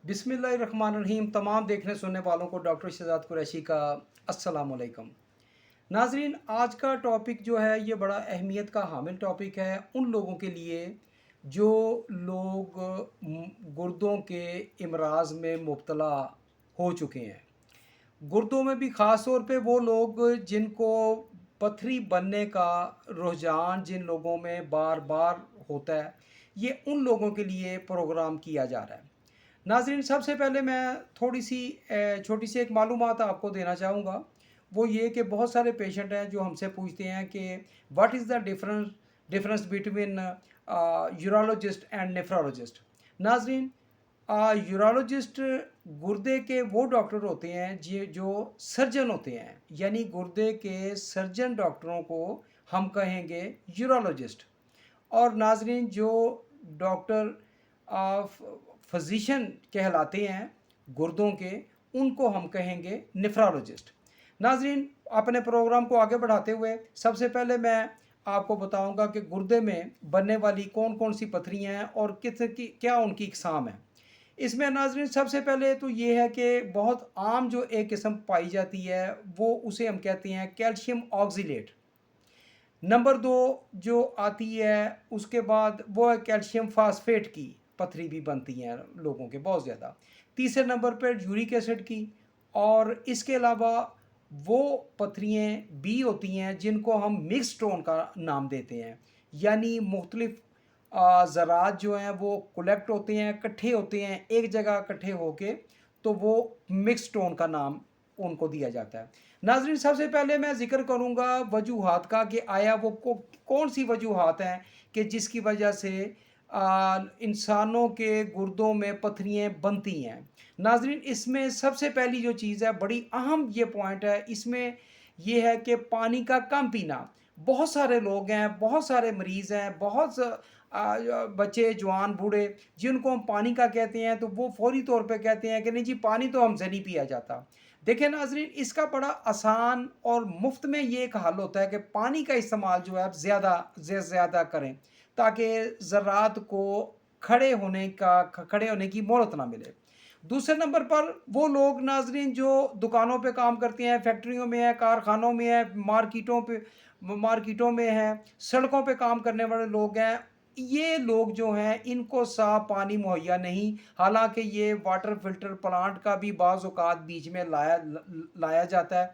बिस्मिल्लाहिर्रहमानिर्रहीम। तमाम देखने सुनने वालों को डॉक्टर शहजाद कुरैशी का अस्सलाम वालेकुम। नाजरीन, आज का टॉपिक जो है ये बड़ा अहमियत का हामिल टॉपिक है उन लोगों के लिए जो लोग गुर्दों के इमराज में मुब्तला हो चुके हैं। गुर्दों में भी ख़ास तौर पे वो लोग जिनको पथरी बनने का रुझान जिन लोगों में बार बार होता है, ये उन लोगों के लिए प्रोग्राम किया जा रहा है। नाज़रीन, सबसे पहले मैं थोड़ी सी छोटी सी एक मालूमात आपको देना चाहूँगा। वो ये कि बहुत सारे पेशेंट हैं जो हमसे पूछते हैं कि what is the difference between urologist and nephrologist. नाज़रीन, यूरोलॉजिस्ट गुर्दे के वो डॉक्टर होते हैं जो सर्जन होते हैं, यानी गुर्दे के सर्जन डॉक्टरों को हम कहेंगे यूरोलॉजिस्ट। और नाज़रीन, जो डॉक्टर फिजिशियन कहलाते हैं गुर्दों के, उनको हम कहेंगे नेफ्रोलॉजिस्ट। नाज़रीन, अपने प्रोग्राम को आगे बढ़ाते हुए सबसे पहले मैं आपको बताऊंगा कि गुर्दे में बनने वाली कौन कौन सी पथरियाँ हैं और क्या उनकी इकसाम है। इसमें नाज़रीन सबसे पहले तो ये है कि बहुत आम जो एक किस्म पाई जाती है वो उसे हम कहते हैं कैल्शियम ऑक्सीलेट। नंबर दो जो आती है उसके बाद वो है कैल्शियम फास्फेट की पथरी भी बनती हैं लोगों के बहुत ज़्यादा। तीसरे नंबर पर यूरिक एसिड की। और इसके अलावा वो पथरियाँ भी होती हैं जिनको हम मिक्स स्टोन का नाम देते हैं, यानी मुख्तलिफ ज़रात जो हैं वो कलेक्ट होते हैं, इकट्ठे होते हैं एक जगह इकट्ठे होके, तो वो मिक्स स्टोन का नाम उनको दिया जाता है। नाज़रीन, सबसे पहले मैं ज़िक्र करूँगा वजूहात का कि आया वो कौन सी वजूहात हैं कि जिसकी वजह से इंसानों के गुर्दों में पथरियाँ बनती हैं। नाज़रीन, इसमें सबसे पहली जो चीज़ है, बड़ी अहम ये पॉइंट है इसमें, ये है कि पानी का कम पीना। बहुत सारे लोग हैं, बहुत सारे मरीज़ हैं, बच्चे जवान बूढ़े जिनको हम पानी का कहते हैं तो वो फौरी तौर पे कहते हैं कि नहीं जी, पानी तो हमसे नहीं पिया जाता। देखिए नाज़रीन, इसका बड़ा आसान और मुफ्त में ये एक हल होता है कि पानी का इस्तेमाल जो है आप ज़्यादा से ज़्यादा करें, ताकि ज़रात को खड़े होने की मोहलत ना मिले। दूसरे नंबर पर वो लोग नाज़रीन जो दुकानों पे काम करते हैं, फैक्ट्रियों में है, कारखानों में है, मार्केटों में हैं, सड़कों पे काम करने वाले लोग हैं, ये लोग जो हैं इनको साफ़ पानी मुहैया नहीं। हालांकि ये वाटर फिल्टर प्लांट का भी बाज़ औक़ात बीच में लाया जाता है,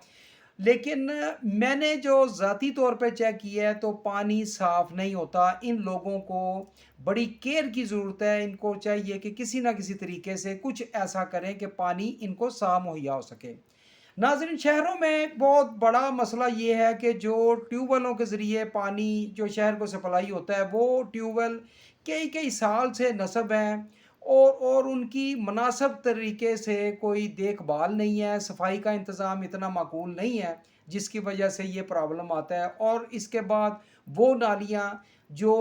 लेकिन मैंने जो ज़ाती तौर पे चेक किया है तो पानी साफ़ नहीं होता। इन लोगों को बड़ी केयर की ज़रूरत है। इनको चाहिए कि किसी ना किसी तरीके से कुछ ऐसा करें कि पानी इनको साफ़ मुहैया हो सके। नाज़रीन, शहरों में बहुत बड़ा मसला ये है कि जो ट्यूबवेलों के ज़रिए पानी जो शहर को सप्लाई होता है, वो ट्यूबवेल कई कई साल से नस्ब हैं और उनकी मुनासिब तरीके से कोई देखभाल नहीं है, सफाई का इंतज़ाम इतना माकूल नहीं है, जिसकी वजह से ये प्रॉब्लम आता है। और इसके बाद वो नालियाँ जो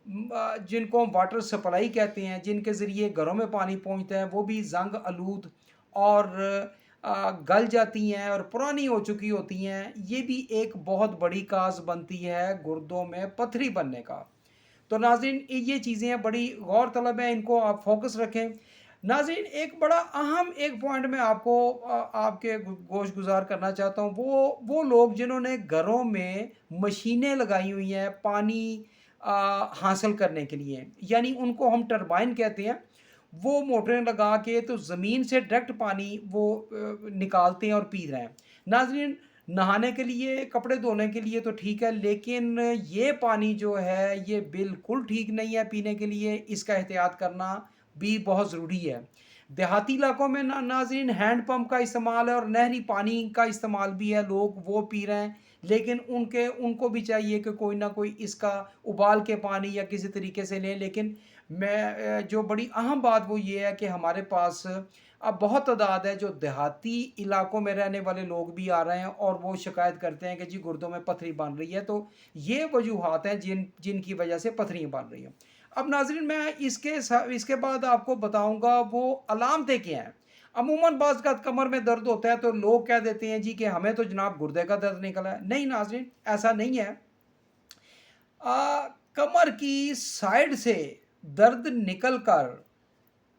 जिनको हम वाटर सप्लाई कहते हैं, जिनके ज़रिए घरों में पानी पहुँचता है, वो भी जंग आलूद और गल जाती हैं और पुरानी हो चुकी होती हैं। ये भी एक बहुत बड़ी काज बनती है गुर्दों में पथरी बनने का। तो नाज़रीन, ये चीज़ें बड़ी गौर तलब हैं, इनको आप फोकस रखें। नाज़रीन, एक बड़ा अहम एक पॉइंट मैं आपको आपके गोश गुजार करना चाहता हूँ। वो लोग जिन्होंने घरों में मशीनें लगाई हुई हैं पानी हासिल करने के लिए, यानी उनको हम टरबाइन कहते हैं। वो मोटरें लगा के तो ज़मीन से डायरेक्ट पानी वो निकालते हैं और पी रहे हैं। नाज़रीन, नहाने के लिए, कपड़े धोने के लिए तो ठीक है, लेकिन ये पानी जो है ये बिल्कुल ठीक नहीं है पीने के लिए। इसका एहतियात करना भी बहुत ज़रूरी है। देहाती इलाकों में नाज़रीन हैंड पंप का इस्तेमाल है और नहरी पानी का इस्तेमाल भी है, लोग वो पी रहे हैं। लेकिन उनको भी चाहिए कि कोई ना कोई इसका उबाल के पानी या किसी तरीके से लें। लेकिन मैं जो बड़ी अहम बात वो ये है कि हमारे पास अब बहुत तादाद है जो देहाती इलाकों में रहने वाले लोग भी आ रहे हैं और वो शिकायत करते हैं कि जी गुर्दों में पथरी बन रही है। तो ये वजूहात हैं जिनकी वजह से पथरियाँ बन रही हैं। अब नाज़रीन, मैं इसके बाद आपको बताऊंगा वो अलामतें क्या हैं। अमूमन बाज़ का कमर में दर्द होता है तो लोग कह देते हैं जी कि हमें तो जनाब गुर्दे का दर्द निकला है। नहीं नाज़रीन, ऐसा नहीं है। कमर की साइड से दर्द निकल कर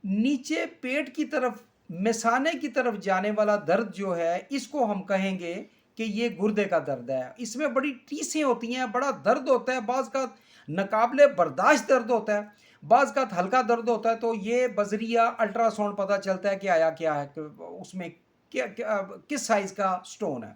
نیچے پیٹ کی طرف مثانے کی طرف جانے والا درد جو ہے اس کو ہم کہیں گے کہ یہ گردے کا درد ہے. اس میں بڑی ٹیسیں ہوتی ہیں, بڑا درد ہوتا ہے, بعض کا ناقابل برداشت درد ہوتا ہے, بعض کا ہلکا درد ہوتا ہے. تو یہ بذریعہ الٹرا ساؤنڈ پتہ چلتا ہے کہ آیا کیا ہے, اس میں کس سائز کا سٹون ہے.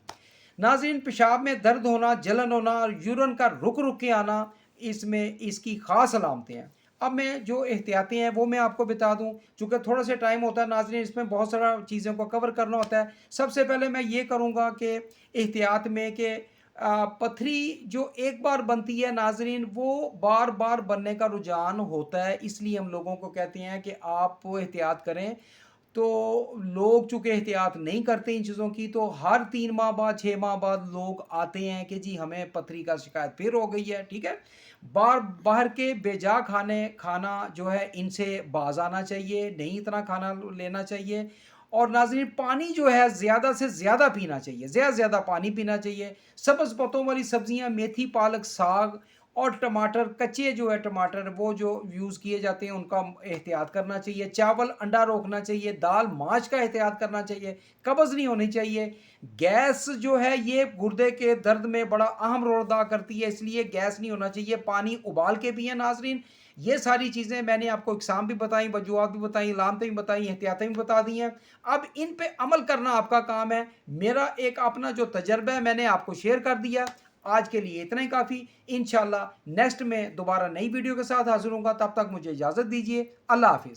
ناظرین, پیشاب میں درد ہونا, جلن ہونا اور یورین کا رک رک کے آنا اس کی خاص علامتیں ہیں. اب میں جو احتیاطیں ہیں وہ میں آپ کو بتا دوں, چونکہ تھوڑا سا ٹائم ہوتا ہے ناظرین, اس میں بہت سارا چیزوں کو کور کرنا ہوتا ہے. سب سے پہلے میں یہ کروں گا کہ احتیاط میں کہ پتھری جو ایک بار بنتی ہے ناظرین وہ بار بار بننے کا رجحان ہوتا ہے, اس لیے ہم لوگوں کو کہتے ہیں کہ آپ احتیاط کریں. تو لوگ چونکہ احتیاط نہیں کرتے ان چیزوں کی, تو ہر 3 ماہ بعد 6 ماہ بعد لوگ آتے ہیں کہ جی ہمیں پتھری کا شکایت پھر ہو گئی ہے. ٹھیک ہے, باہر کے بے جا کھانا جو ہے ان سے باز آنا چاہیے, نہیں اتنا کھانا لینا چاہیے. اور ناظرین, پانی جو ہے زیادہ سے زیادہ پینا چاہیے, زیادہ سے زیادہ پانی پینا چاہیے. سبز پتوں والی سبزیاں, میتھی, پالک, ساگ اور ٹماٹر, کچے جو ہے ٹماٹر وہ جو یوز کیے جاتے ہیں ان کا احتیاط کرنا چاہیے. چاول انڈا روکنا چاہیے, دال ماچ کا احتیاط کرنا چاہیے, قبض نہیں ہونی چاہیے. گیس جو ہے یہ گردے کے درد میں بڑا اہم رول ادا کرتی ہے, اس لیے گیس نہیں ہونا چاہیے. پانی ابال کے پئیں ناظرین. یہ ساری چیزیں میں نے آپ کو اقسام بھی بتائیں, وجوہات بھی بتائیں, علامتیں بھی بتائیں, احتیاطیں بھی بتا دی ہیں. اب ان پہ عمل کرنا آپ کا کام ہے. میرا ایک اپنا جو تجربہ ہے میں نے آپ کو شیئر کر دیا. آج کے لیے اتنا ہی کافی. انشاءاللہ نیکسٹ میں دوبارہ نئی ویڈیو کے ساتھ حاضر ہوں گا. تب تک مجھے اجازت دیجیے. اللہ حافظ.